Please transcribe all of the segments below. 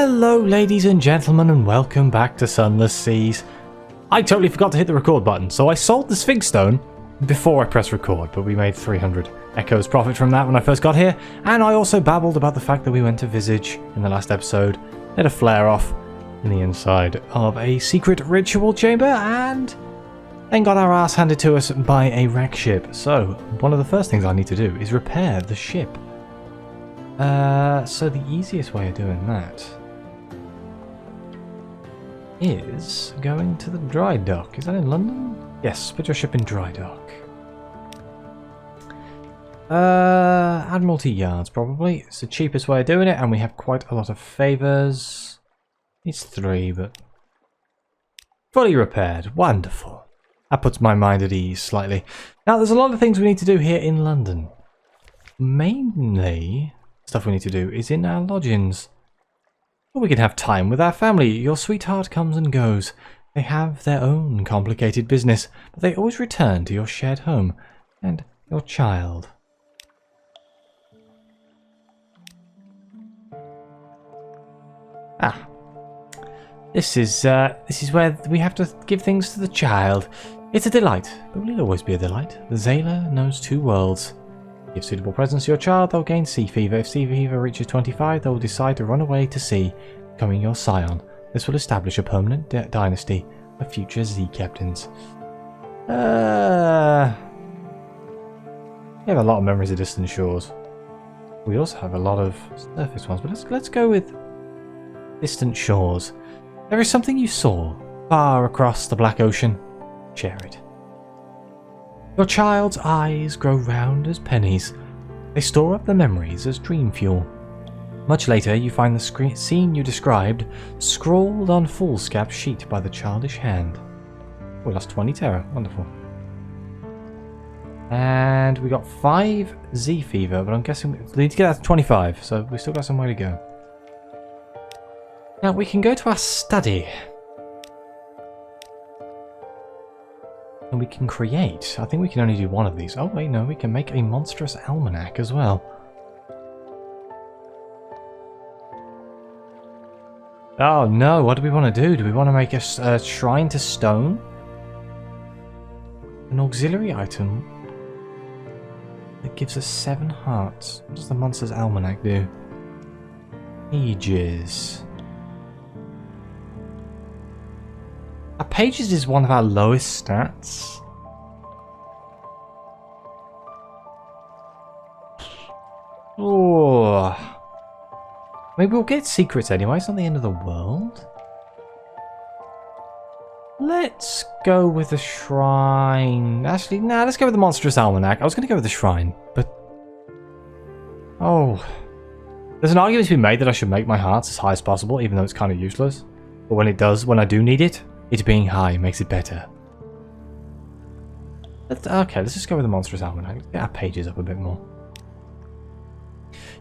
Hello ladies and gentlemen and welcome back to Sunless Seas. I totally forgot to hit the record button, so I sold the Sphinx Stone before I pressed record, but we made 300 echoes profit from that when I first got here, and I also babbled about the fact that we went to Visage in the last episode, had a flare-off in the inside of a secret ritual chamber, and then got our ass handed to us by a wreck ship. So, one of the first things I need to do is repair the ship. So the easiest way of doing that is going to the dry dock. Is that in London? Yes, put your ship in dry dock. Admiralty Yards, probably. It's the cheapest way of doing it, and we have quite a lot of favours. It's 3, but fully repaired. Wonderful. That puts my mind at ease slightly. Now, there's a lot of things we need to do here in London. Mainly, stuff we need to do is in our lodgings. We can have time with our family. Your sweetheart comes and goes. They have their own complicated business, but they always return to your shared home and your child. This is where we have to give things to the child. It's a delight, but will it always be a delight? The Zayla knows 2 worlds. Give suitable presents to your child, they'll gain sea fever. If sea fever reaches 25, they will decide to run away to sea, becoming your scion. This will establish a permanent dynasty of future Z captains. We have a lot of memories of distant shores. We also have a lot of surface ones, but let's go with distant shores. There is something you saw far across the Black Ocean. Share it. Your child's eyes grow round as pennies. They store up the memories as dream fuel. Much later, you find the scene you described scrawled on foolscap sheet by the childish hand. We lost 20 terror. Wonderful. And we got 5 Z fever, but I'm guessing we need to get that to 25, so we still got some way to go. Now we can go to our study. And we can create. I think we can only do one of these. Oh wait, no, we can make a monstrous almanac as well. Oh no, what do we want to do? Do we want to make a shrine to stone? An auxiliary item that gives us 7 hearts. What does the monster's almanac do? Pages. Our pages is one of our lowest stats. Oh, maybe we'll get secrets anyway. It's not the end of the world. Let's go with the shrine. Actually, nah, let's go with the monstrous almanac. I was going to go with the shrine, but oh, there's an argument to be made that I should make my hearts as high as possible, even though it's kind of useless. But when I do need it, it being high makes it better. Okay, let's just go with the monstrous almanac. Let's get our pages up a bit more.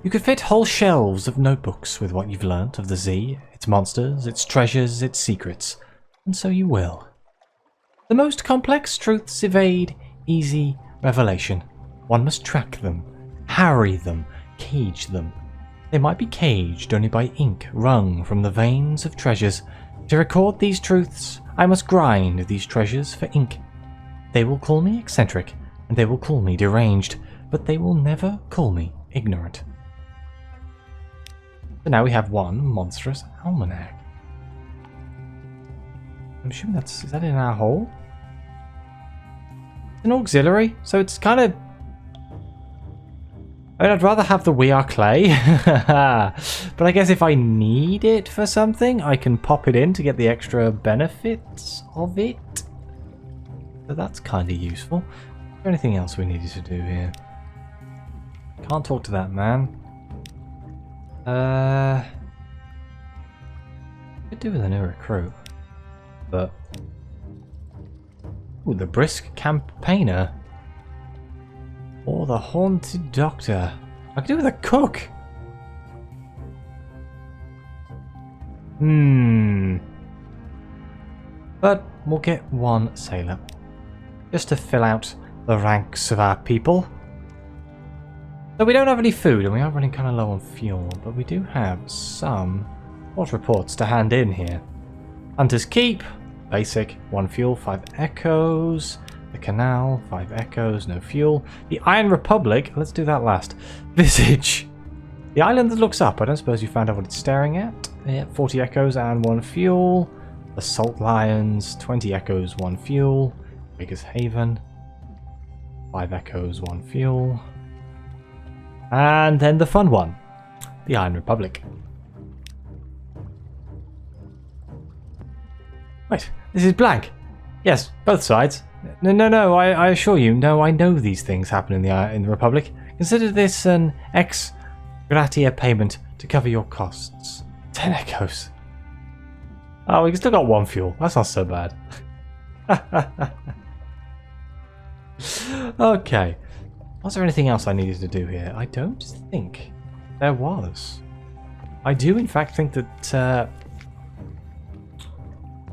You could fit whole shelves of notebooks with what you've learnt of the Z, its monsters, its treasures, its secrets. And so you will. The most complex truths evade easy revelation. One must track them, harry them, cage them. They might be caged only by ink wrung from the veins of treasures. To record these truths, I must grind these treasures for ink. They will call me eccentric, and they will call me deranged, but they will never call me ignorant. So now we have one monstrous almanac. I'm assuming is that in our hole? It's an auxiliary, so it's kind of... I mean, I'd rather have the We Are Clay, but I guess if I need it for something, I can pop it in to get the extra benefits of it. So that's kind of useful. Is there anything else we needed to do here? Can't talk to that man. Could do with a new recruit, but... Ooh, the brisk campaigner. Or the haunted doctor. I could do with a cook. But we'll get one sailor. Just to fill out the ranks of our people. So we don't have any food, and we are running kind of low on fuel, but we do have some What reports to hand in here? Hunter's Keep. Basic. 1 fuel, 5 echoes. The Canal. 5 echoes, no fuel. The Iron Republic. Let's do that last. Visage. The island that looks up. I don't suppose you found out what it's staring at. Yeah, 40 echoes and 1 fuel. The Salt Lions. 20 echoes, 1 fuel. Biggest Haven. 5 echoes, 1 fuel. And then the fun one. The Iron Republic. Wait, this is blank. Yes, both sides. No, I assure you, no, I know these things happen in the Republic. Consider this an ex gratia payment to cover your costs. 10 echoes. Oh, we still got 1 fuel. That's not so bad. Okay. Was there anything else I needed to do here? I don't think there was. I do, in fact, think that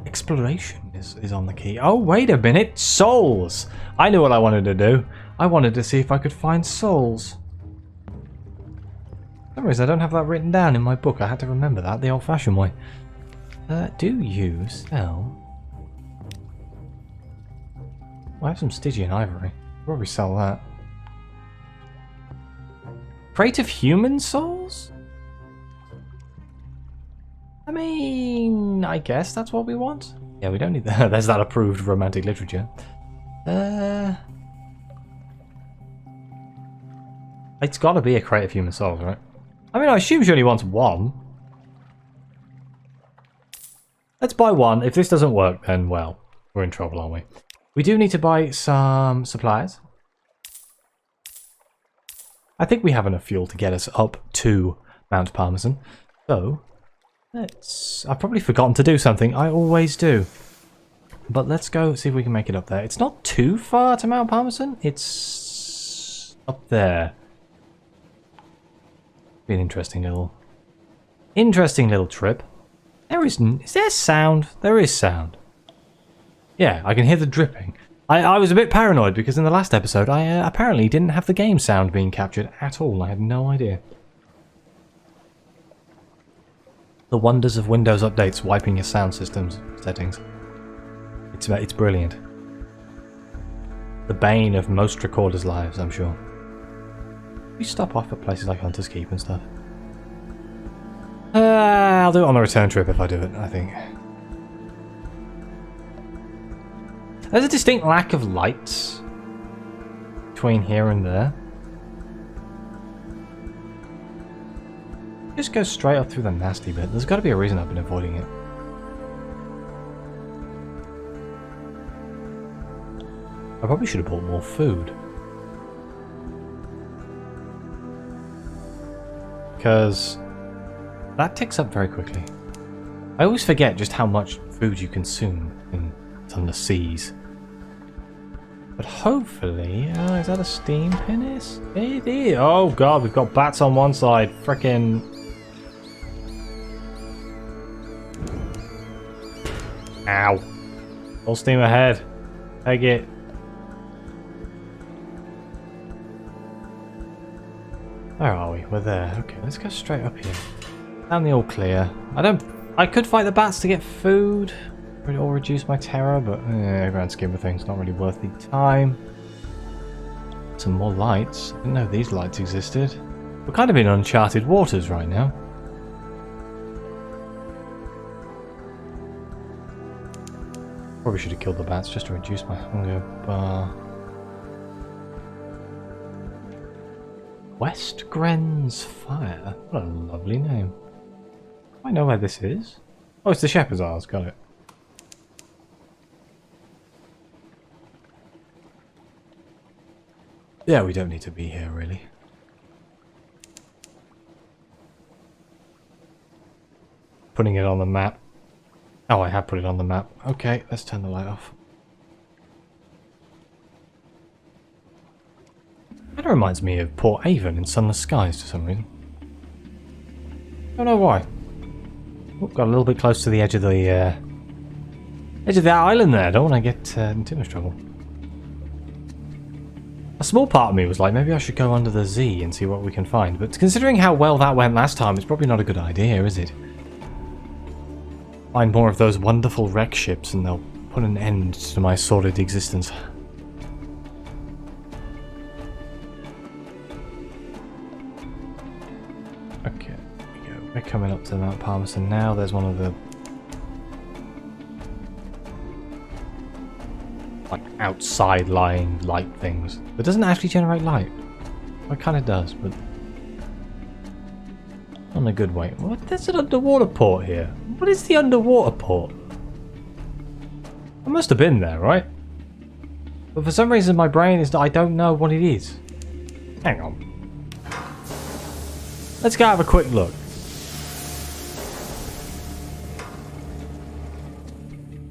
exploration is on the key. Oh, wait a minute. Souls! I knew what I wanted to do. I wanted to see if I could find souls. For some reason, I don't have that written down in my book. I had to remember that the old-fashioned way. Do you sell... I have some Stygian ivory. I'll probably sell that. Crate of human souls? I mean, I guess that's what we want. Yeah, we don't need that. There's that approved romantic literature. It's got to be a crate of human souls, right? I mean, I assume she only wants 1. Let's buy 1. If this doesn't work, then, well, we're in trouble, aren't we? We do need to buy some supplies. I think we have enough fuel to get us up to Mount Parmesan. So, let's... I've probably forgotten to do something. I always do. But let's go see if we can make it up there. It's not too far to Mount Parmesan. It's up there. Be an interesting little trip. Is there sound? There is sound. Yeah, I can hear the dripping. I was a bit paranoid because in the last episode I apparently didn't have the game sound being captured at all. I had no idea. The wonders of Windows updates wiping your sound system's settings. It's brilliant. The bane of most recorders' lives, I'm sure. We stop off at places like Hunter's Keep and stuff. I'll do it on the return trip if I do it, I think. There's a distinct lack of lights between here and there. Just go straight up through the nasty bit. There's got to be a reason I've been avoiding it. I probably should have bought more food. Because that ticks up very quickly. I always forget just how much food you consume in Sunless Seas. But hopefully... is that a steam pinnace? It is. Oh god, we've got bats on one side. Frickin'... Ow. Full steam ahead. Take it. Where are we? We're there. Okay, let's go straight up here. Down the all clear. I could fight the bats to get food. Or reduce my terror, but grand scheme of things, not really worth the time. Some more lights. I didn't know these lights existed. We're kind of in uncharted waters right now. Probably should have killed the bats just to reduce my hunger bar. West Gren's Fire. What a lovely name. I know where this is. Oh, it's the Shepherd's Isles. Got it. Yeah, we don't need to be here, really. Putting it on the map. Oh, I have put it on the map. Okay, let's turn the light off. That reminds me of Port Avon in Sunless Skies for some reason. Don't know why. Oh, got a little bit close to the edge of the island there. Don't want to get in too much trouble. A small part of me was like, maybe I should go under the Z and see what we can find. But considering how well that went last time, it's probably not a good idea, is it? Find more of those wonderful wreck ships and they'll put an end to my sordid existence. Okay, here we go. We're coming up to Mount Palmerston now. There's one of the like outside lying light things. It doesn't actually generate light. Well, it kind of does, but on a good way. What? There's an underwater port here. What is the underwater port? I must have been there, right? But for some reason my brain is... I don't know what it is. Hang on. Let's go have a quick look.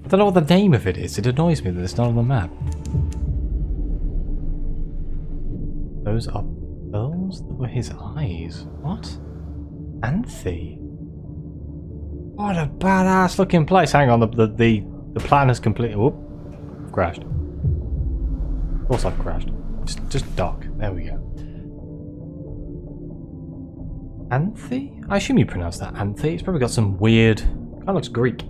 I don't know what the name of it is. It annoys me that it's not on the map. Those are pearls that were his eyes. What? Anthe. What a badass looking place. Hang on, the plan has completely... Whoop. Crashed. Of course I've crashed. Just dock. There we go. Anthe? I assume you pronounce that Anthe. It's probably got some weird... Kind of looks Greek.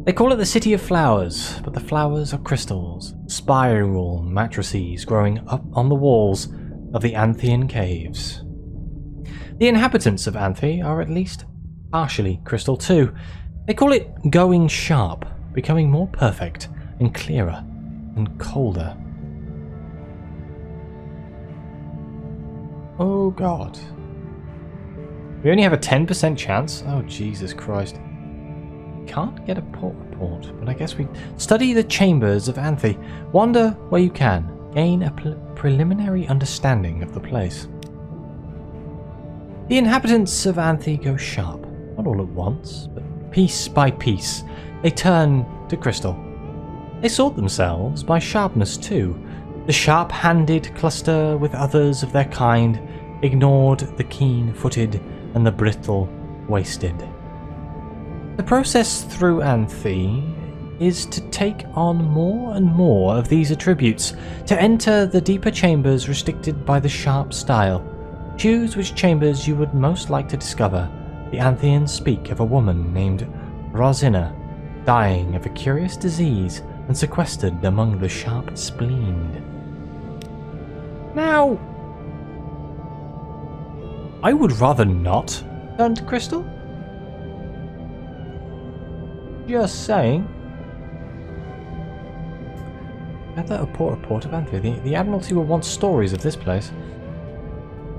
They call it the City of Flowers, but the flowers are crystals, spiral matrices growing up on the walls of the Anthean caves. The inhabitants of Anthe are at least partially crystal too. They call it going sharp, becoming more perfect and clearer and colder. Oh god. We only have a 10% chance? Oh Jesus Christ. Can't get a port report, but I guess we study the chambers of Anthe. Wander where you can. Gain a preliminary understanding of the place. The inhabitants of Anthe go sharp. Not all at once, but piece by piece. They turn to crystal. They sort themselves by sharpness too. The sharp-handed cluster with others of their kind, ignored the keen-footed and the brittle-waisted. The process through Anthe is to take on more and more of these attributes, to enter the deeper chambers restricted by the sharp style. Choose which chambers you would most like to discover. The Antheans speak of a woman named Rosina, dying of a curious disease and sequestered among the sharp spleened. Now, I would rather not turn to crystal. Just saying. Gather a report of Anthe. The Admiralty will want stories of this place.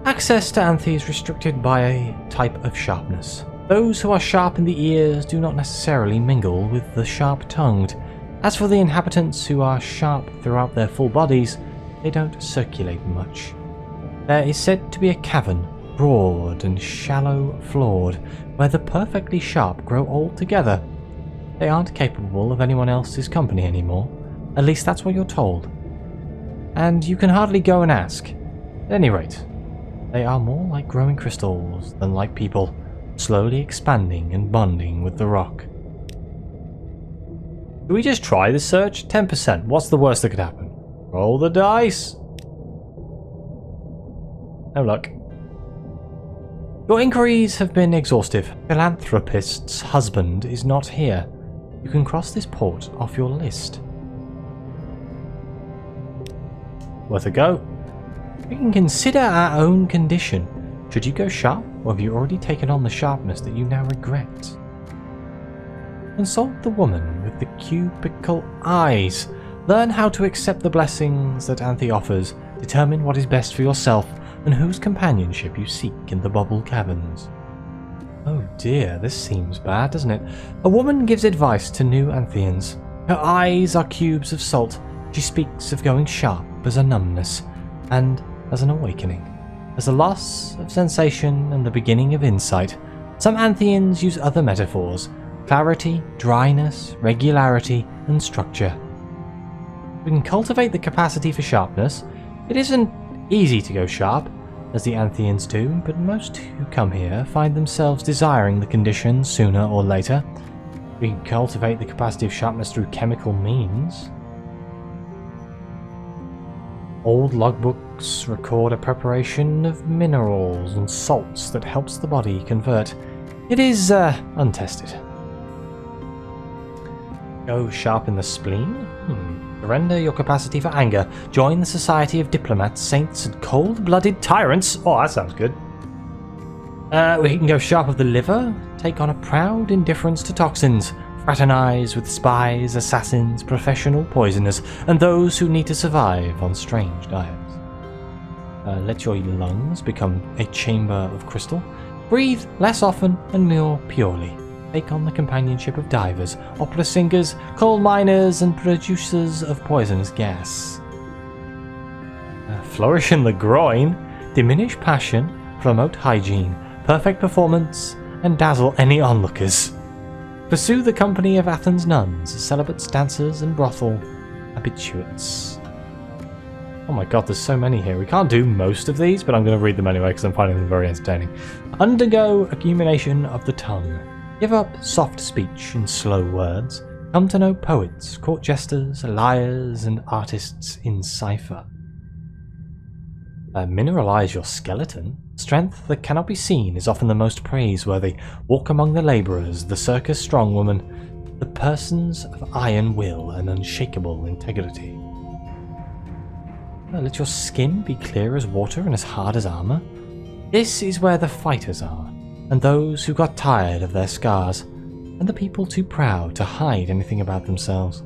Access to Anthe is restricted by a type of sharpness. Those who are sharp in the ears do not necessarily mingle with the sharp-tongued. As for the inhabitants who are sharp throughout their full bodies, they don't circulate much. There is said to be a cavern, broad and shallow-floored, where the perfectly sharp grow old together. They aren't capable of anyone else's company anymore. At least that's what you're told. And you can hardly go and ask. At any rate, they are more like growing crystals than like people, slowly expanding and bonding with the rock. Do we just try this search? 10%. What's the worst that could happen? Roll the dice. No luck. Your inquiries have been exhaustive. Philanthropist's husband is not here. You can cross this port off your list. Worth a go. We can consider our own condition. Should you go sharp, or have you already taken on the sharpness that you now regret? Consult the woman with the cubical eyes. Learn how to accept the blessings that Anthe offers. Determine what is best for yourself and whose companionship you seek in the bubble caverns. Oh dear, this seems bad, doesn't it? A woman gives advice to new Antheans. Her eyes are cubes of salt. She speaks of going sharp as a numbness, and as an awakening, as a loss of sensation and the beginning of insight. Some Antheans use other metaphors: clarity, dryness, regularity, and structure. We can cultivate the capacity for sharpness. It isn't easy to go sharp, as the Antheans do, but most who come here find themselves desiring the condition sooner or later. We can cultivate the capacity of sharpness through chemical means. Old logbooks record a preparation of minerals and salts that helps the body convert. It is, untested. Go sharpen the spleen? Surrender your capacity for anger. Join the society of diplomats, saints, and cold-blooded tyrants. Oh, that sounds good. We can go sharp of the liver. Take on a proud indifference to toxins. Fraternize with spies, assassins, professional poisoners, and those who need to survive on strange diets. Let your lungs become a chamber of crystal. Breathe less often and more purely. Take on the companionship of divers, opera singers, coal miners, and producers of poisonous gas. Flourish in the groin. Diminish passion. Promote hygiene. Perfect performance. And dazzle any onlookers. Pursue the company of Athens nuns, celibates, dancers, and brothel habituates. Oh my god, there's so many here. We can't do most of these, but I'm going to read them anyway because I'm finding them very entertaining. Undergo accumulation of the tongue. Give up soft speech and slow words. Come to know poets, court jesters, liars, and artists in cipher. Mineralize your skeleton. Strength that cannot be seen is often the most praiseworthy. Walk among the labourers, the circus strong woman, the persons of iron will and unshakable integrity. Let your skin be clear as water and as hard as armour. This is where the fighters are, and those who got tired of their scars, and the people too proud to hide anything about themselves.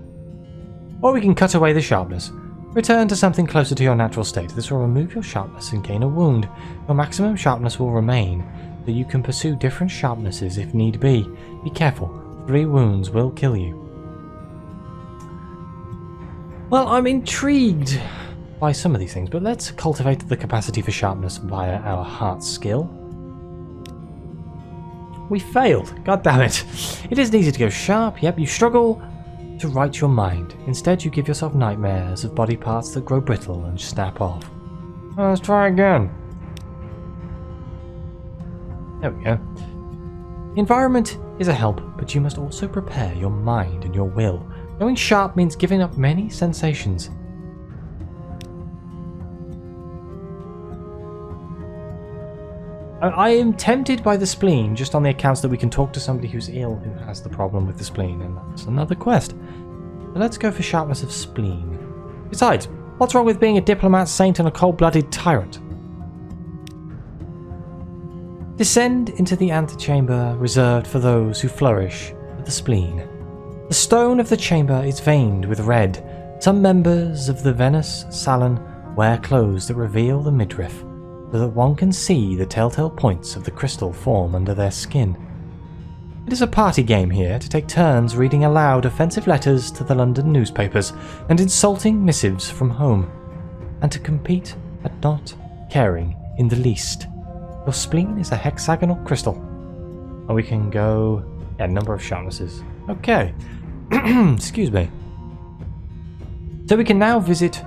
Or we can cut away the sharpness. Return to something closer to your natural state. This will remove your sharpness and gain a wound. Your maximum sharpness will remain, so you can pursue different sharpnesses if need be. Be careful, 3 wounds will kill you. Well, I'm intrigued by some of these things, but let's cultivate the capacity for sharpness via our heart skill. We failed. God damn it. It isn't easy to go sharp. Yep, you struggle to right your mind. Instead, you give yourself nightmares of body parts that grow brittle and snap off. Let's try again. There we go. The environment is a help, but you must also prepare your mind and your will. Going sharp means giving up many sensations. I am tempted by the spleen just on the accounts that we can talk to somebody who's ill who has the problem with the spleen, and that's another quest. So let's go for sharpness of spleen. Besides, what's wrong with being a diplomat, saint, and a cold-blooded tyrant? Descend into the antechamber reserved for those who flourish with the spleen. The stone of the chamber is veined with red. Some members of the Venus Salon wear clothes that reveal the midriff, so that one can see the telltale points of the crystal form under their skin. It is a party game here to take turns reading aloud offensive letters to the London newspapers and insulting missives from home, and to compete at not caring in the least. Your spleen is a hexagonal crystal. And we can go... yeah, number of sharpnesses. Okay. Excuse me. So we can now visit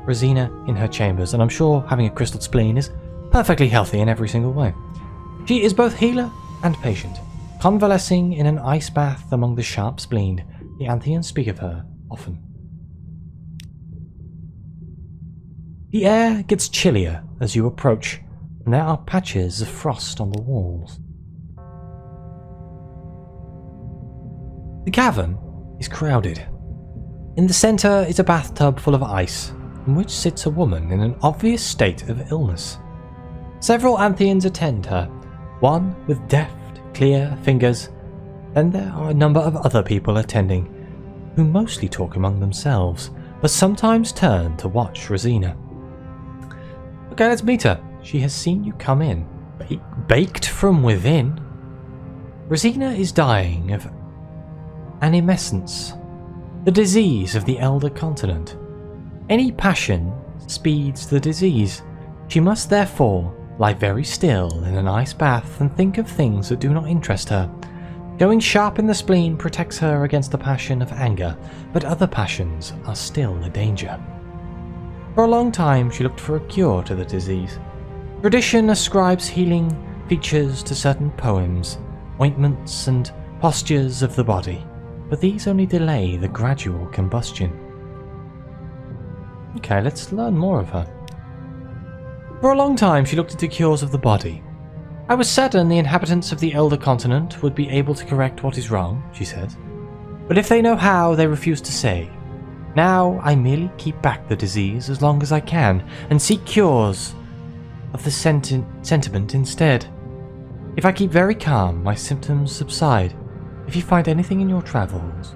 Rosina in her chambers, and I'm sure having a crystal spleen is perfectly healthy in every single way. She is both healer and patient, convalescing in an ice bath among the sharp spleened. The Antheans speak of her often. The air gets chillier as you approach, and there are patches of frost on the walls. The cavern is crowded. In the centre is a bathtub full of ice, in which sits a woman in an obvious state of illness. Several Antheans attend her, one with deft, clear fingers. Then there are a number of other people attending, who mostly talk among themselves, but sometimes turn to watch Rosina. Okay, let's meet her. She has seen you come in, baked from within. Rosina is dying of anemescence, the disease of the elder continent. Any passion speeds the disease. She must therefore lie very still in an ice bath and think of things that do not interest her. Going sharp in the spleen protects her against the passion of anger, but other passions are still a danger. For a long time she looked for a cure to the disease. Tradition ascribes healing features to certain poems, ointments, and postures of the body, but these only delay the gradual combustion. Okay, let's learn more of her. For a long time she looked into cures of the body. I was certain the inhabitants of the Elder Continent would be able to correct what is wrong, she says. But if they know how, they refuse to say. Now I merely keep back the disease as long as I can, and seek cures of the sentiment instead. If I keep very calm, my symptoms subside. If you find anything in your travels,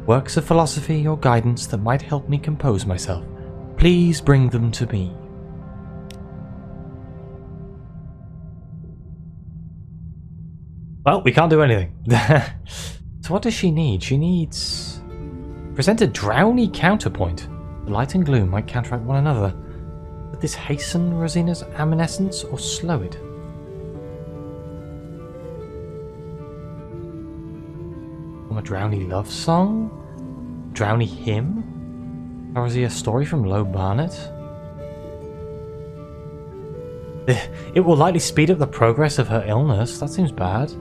works of philosophy or guidance that might help me compose myself, please bring them to me. Well, we can't do anything. So what does she need? She needs... Present a drowny counterpoint. The light and gloom might counteract one another. Would this hasten Rosina's evanescence or slow it? From a drowny love song? Drowny hymn? Or is he a story from Low Barnet? It will likely speed up the progress of her illness. That seems bad.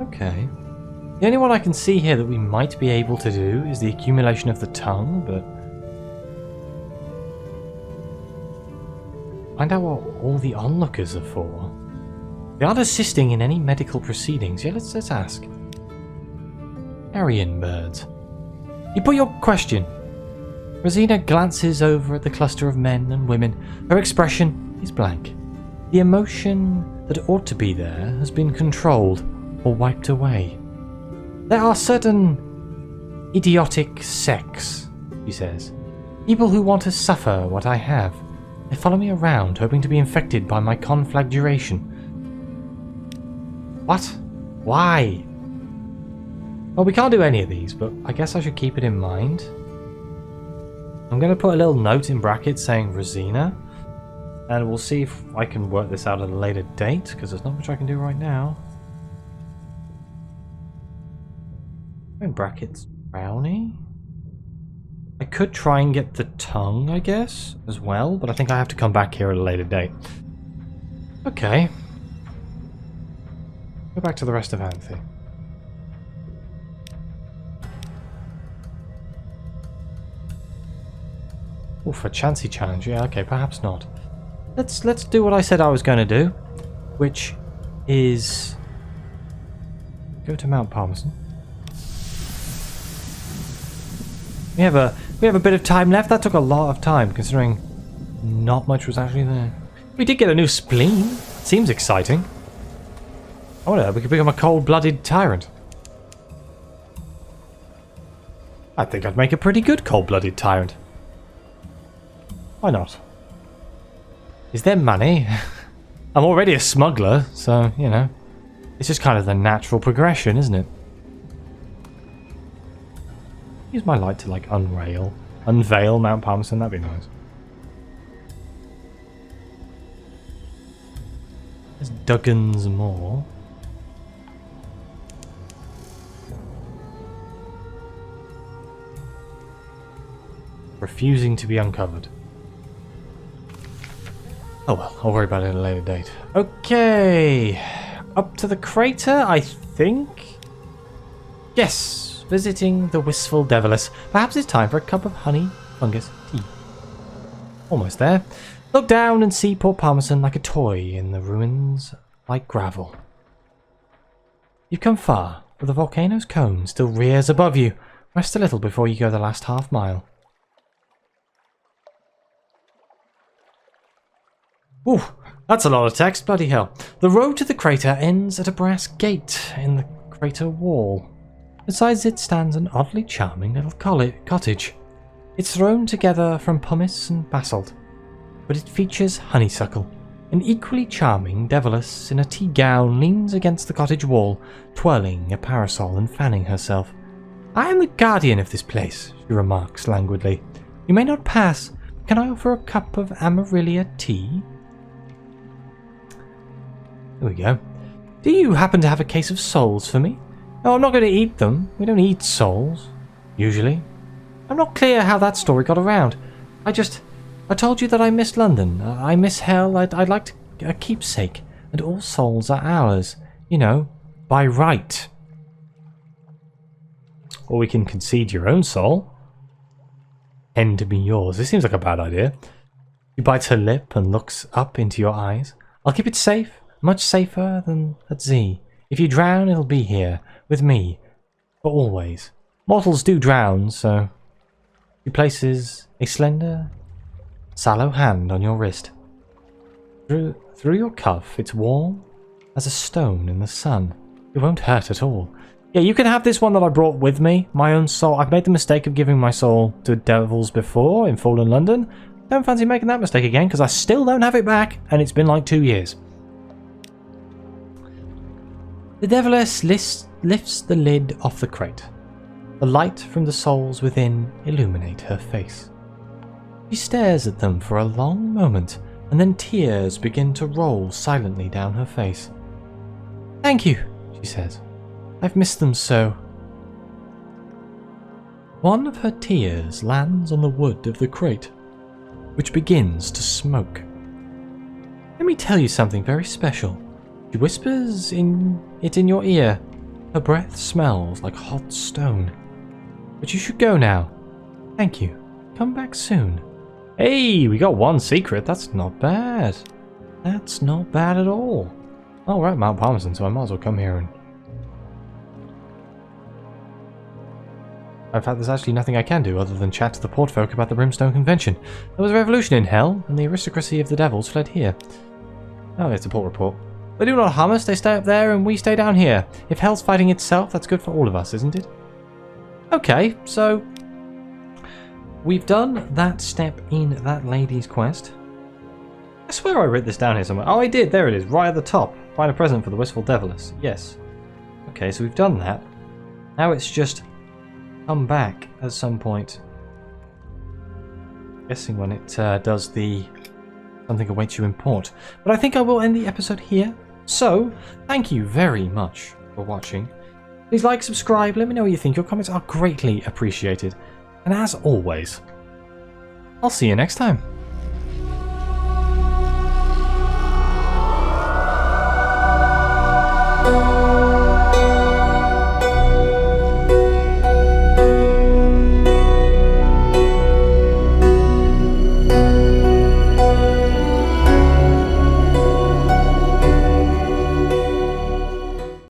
Okay. The only one I can see here that we might be able to do is the accumulation of the tongue, but... Find out what all the onlookers are for. They aren't assisting in any medical proceedings. Yeah, let's ask. Carrion birds. You put your question. Rosina glances over at the cluster of men and women. Her expression is blank. The emotion that ought to be there has been controlled or wiped away. There are certain idiotic sects, she says. People who want to suffer what I have. They follow me around, hoping to be infected by my conflagration. What? Why? Well, we can't do any of these, but I guess I should keep it in mind. I'm going to put a little note in brackets saying Rosina, and we'll see if I can work this out at a later date, because there's not much I can do right now. In brackets, brownie. I could try and get the tongue, I guess, as well, but I think I have to come back here at a later date. Okay. Go back to the rest of Anthe. Oof, a chancy challenge. Yeah, okay, perhaps not. Let's do what I said I was going to do, which is go to Mount Palmerston. We have a bit of time left. That took a lot of time, considering not much was actually there. We did get a new spleen. Seems exciting. Oh, we could become a cold-blooded tyrant. I think I'd make a pretty good cold-blooded tyrant. Why not? Is there money? I'm already a smuggler, so, you know. It's just kind of the natural progression, isn't it? Use my light to, like, unveil Mount Palmerston. That'd be nice. There's Duggan's Moor. Refusing to be uncovered. Oh well, I'll worry about it at a later date. Okay. Up to the crater, I think? Yes. Visiting the wistful Deviless. Perhaps it's time for a cup of honey fungus tea. Almost there. Look down and see Port Palmerston like a toy in the ruins like gravel. You've come far, but the volcano's cone still rears above you. Rest a little before you go the last half mile. Ooh, that's a lot of text, bloody hell. The road to the crater ends at a brass gate in the crater wall. Beside it stands an oddly charming little cottage. It's thrown together from pumice and basalt, but it features honeysuckle. An equally charming Deviless in a tea gown leans against the cottage wall, twirling a parasol and fanning herself. I am the guardian of this place, she remarks languidly. You may not pass. Can I offer a cup of Amaryllia tea? There we go. Do you happen to have a case of souls for me? No, I'm not going to eat them. We don't eat souls, usually. I'm not clear how that story got around. I told you that I miss London. I miss hell. I'd like a keepsake. And all souls are ours. You know, by right. Or we can concede your own soul. pretend to be yours. This seems like a bad idea. She bites her lip and looks up into your eyes. I'll keep it safe, much safer than at Z. If you drown, it'll be here, with me, for always. Mortals do drown, so... She places a slender, sallow hand on your wrist. Through your cuff, it's warm as a stone in the sun. It won't hurt at all. Yeah, you can have this one that I brought with me, my own soul. I've made the mistake of giving my soul to devils before in Fallen London. Don't fancy making that mistake again, because I still don't have it back, and it's been like 2 years. The Deviless lifts the lid off the crate. The light from the souls within illuminate her face. She stares at them for a long moment, and then tears begin to roll silently down her face. Thank you, she says. I've missed them so. One of her tears lands on the wood of the crate, which begins to smoke. Let me tell you something very special. She whispers in your ear. Her breath smells like hot stone. But you should go now. Thank you. Come back soon. Hey, we got one secret. That's not bad. That's not bad at all. Oh, we're at Mount Palmerston, so I might as well come here and... In fact, there's actually nothing I can do other than chat to the port folk about the Brimstone Convention. There was a revolution in Hell, and the aristocracy of the devils fled here. Oh, it's a port report. They do not harm us, they stay up there and we stay down here. If Hell's fighting itself, that's good for all of us, isn't it? Okay, so... we've done that step in that lady's quest. I swear I wrote this down here somewhere. Oh, I did, there it is, right at the top. Find a present for the Wistful Deviless. Yes. Okay, so we've done that. Now it's just... come back at some point. I'm guessing when it does the something awaits you in port. But I think I will end the episode here. So, thank you very much for watching. Please like, subscribe, let me know what you think. Your comments are greatly appreciated. And as always, I'll see you next time.